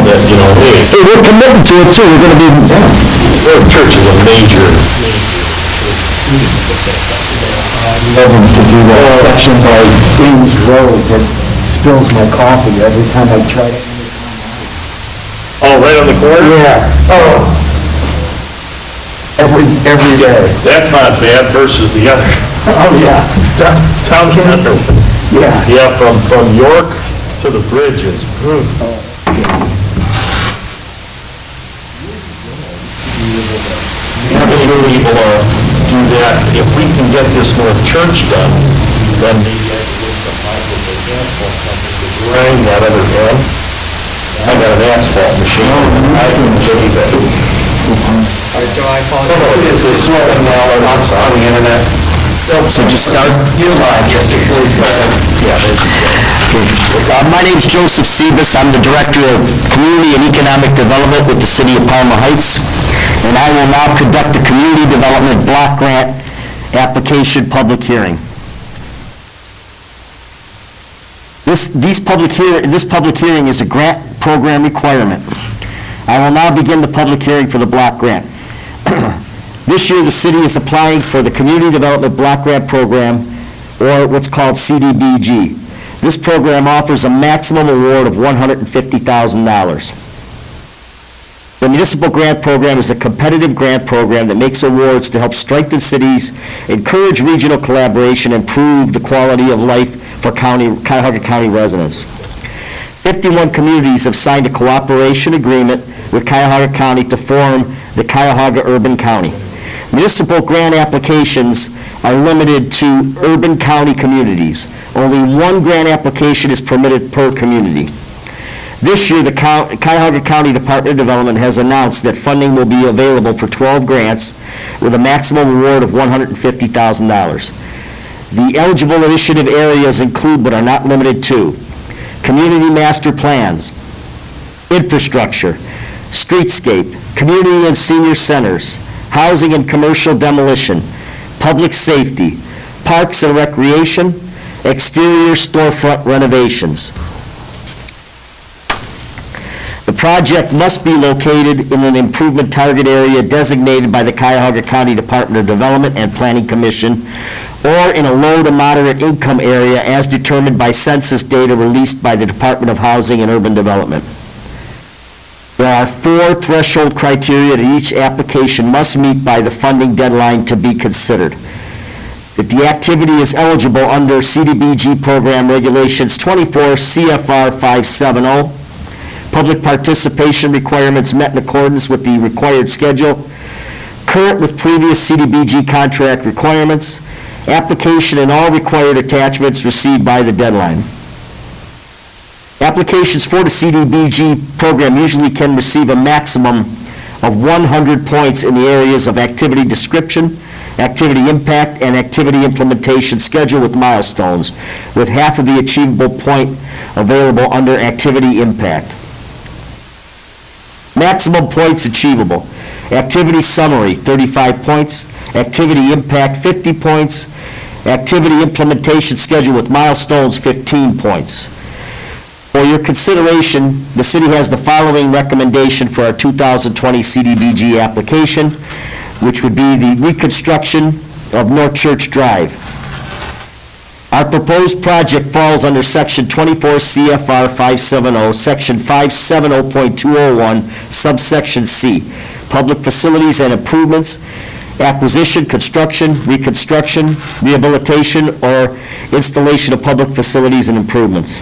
that, you know, hey, we're committed to it too, we're gonna be, North Church is a major. love them to do that section by Queens Road that spills my coffee every time I try to. Oh, right on the corner? Yeah. Oh. Every day. That's not bad versus the other. Oh, yeah. Town center. Yeah. Yeah, from York to the bridge is, We're going to be able to do that. If we can get this North Church done, then maybe I can get some Michael the asphalt company to grind that other end. I got an asphalt machine. I can believe it. All right, Joe, I apologize. It's swelling now on the internet. So just start. You're live, yes, sir. Please go ahead. Yeah. My name's Joseph Sebas. I'm the Director of Community and Economic Development with the City of Parma Heights, and I will now conduct the Community Development Block Grant Application Public Hearing. This public hearing is a grant program requirement. I will now begin the public hearing for the block grant. This year, the city is applying for the Community Development Block Grant Program, or what's called CDBG. This program offers a maximum award of $150,000. The Municipal Grant Program is a competitive grant program that makes awards to help strengthen cities, encourage regional collaboration, and improve the quality of life for Cuyahoga County residents. 51 communities have signed a cooperation agreement with Cuyahoga County to form the Cuyahoga Urban County. Municipal grant applications are limited to urban county communities. Only one grant application is permitted per community. This year, the Cuyahoga County Department of Development has announced that funding will be available for 12 grants with a maximum award of $150,000. The eligible initiative areas include, but are not limited to, community master plans, infrastructure, streetscape, community and senior centers, housing and commercial demolition, public safety, parks and recreation, exterior storefront renovations. The project must be located in an improvement target area designated by the Cuyahoga County Department of Development and Planning Commission, or in a low to moderate income area as determined by census data released by the Department of Housing and Urban Development. There are 4 threshold criteria that each application must meet by the funding deadline to be considered. That the activity is eligible under CDBG program regulations 24 CFR 570, public participation requirements met in accordance with the required schedule, current with previous CDBG contract requirements, application and all required attachments received by the deadline. Applications for the CDBG program usually can receive a maximum of 100 points in the areas of activity description, activity impact, and activity implementation schedule with milestones, with half of the achievable point available under activity impact. Maximum points achievable. Activity summary, 35 points. Activity impact, 50 points. Activity implementation schedule with milestones, 15 points. For your consideration, the city has the following recommendation for our 2020 CDBG application, which would be the reconstruction of North Church Drive. Our proposed project falls under Section 24 CFR 570, Section 570.201, subsection C, public facilities and improvements, acquisition, construction, reconstruction, rehabilitation, or installation of public facilities and improvements.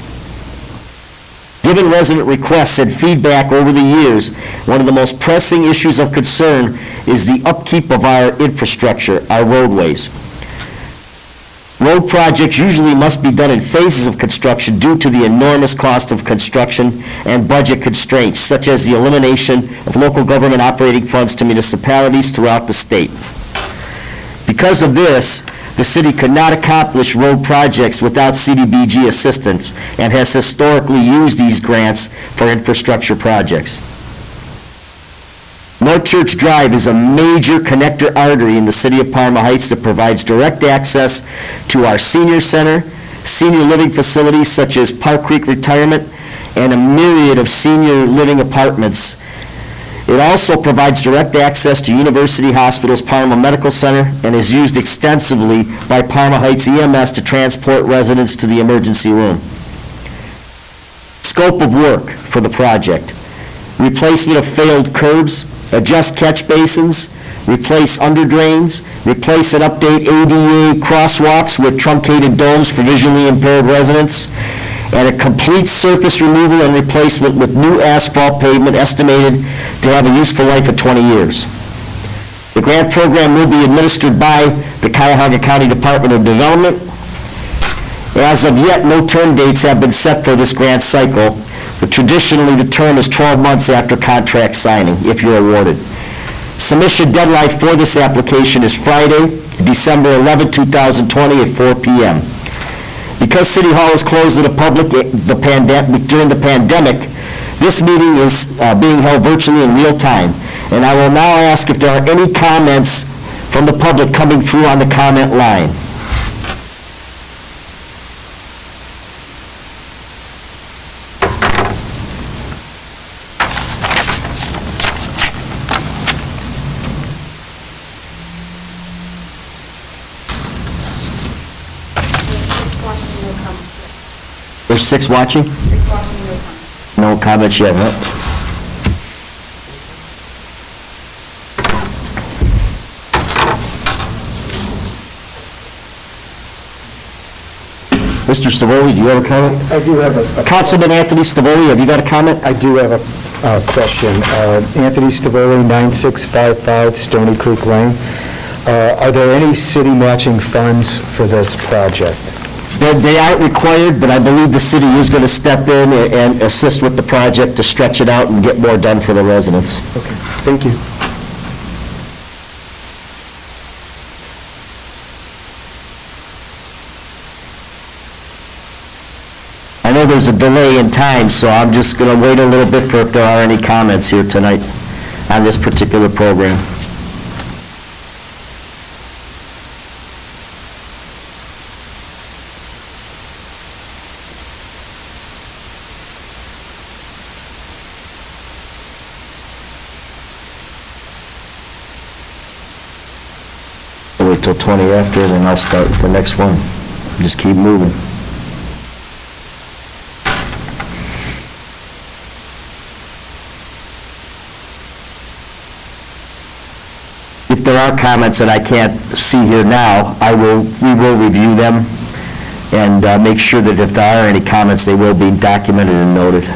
Given resident requests and feedback over the years, one of the most pressing issues of concern is the upkeep of our infrastructure, our roadways. Road projects usually must be done in phases of construction due to the enormous cost of construction and budget constraints, such as the elimination of local government operating funds to municipalities throughout the state. Because of this, the city could not accomplish road projects without CDBG assistance and has historically used these grants for infrastructure projects. North Church Drive is a major connector artery in the city of Parma Heights that provides direct access to our senior center, senior living facilities such as Park Creek Retirement, and a myriad of senior living apartments. It also provides direct access to University Hospital's Parma Medical Center and is used extensively by Parma Heights EMS to transport residents to the emergency room. Scope of work for the project: replacement of failed curbs, adjust catch basins, replace under drains, replace and update ADA crosswalks with truncated domes for visually impaired residents, and a complete surface removal and replacement with new asphalt pavement estimated to have a useful life of 20 years. The grant program will be administered by the Cuyahoga County Department of Development. As of yet, no term dates have been set for this grant cycle, but traditionally the term is 12 months after contract signing, if you're awarded. Submission deadline for this application is Friday, December 11, 2020 at 4 p.m. Because City Hall is closed to the public during the pandemic, this meeting is being held virtually in real time. And I will now ask if there are any comments from the public coming through on the comment line. There's 6 watching? No comments yet, huh? Mr. Stavoli, do you have a comment? I do have a... Councilman Anthony Stavoli, have you got a comment? I do have a question. Anthony Stavoli, 9655 Stony Creek Lane. Are there any city matching funds for this project? They aren't required, but I believe the city is going to step in and assist with the project to stretch it out and get more done for the residents. Okay, thank you. I know there's a delay in time, so I'm just going to wait a little bit for if there are any comments here tonight on this particular program. Wait till 20 after, then I'll start with the next one. Just keep moving. If there are comments that I can't see here now, we will review them and make sure that if there are any comments, they will be documented and noted.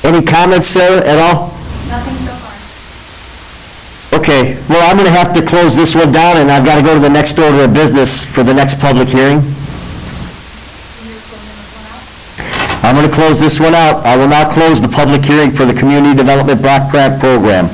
Any comments, Sarah, at all? Nothing so far. Okay, well, I'm going to have to close this one down, and I've got to go to the next order of business for the next public hearing. You're closing this one out? I'm going to close this one out. I will now close the public hearing for the Community Development Block Grant Program.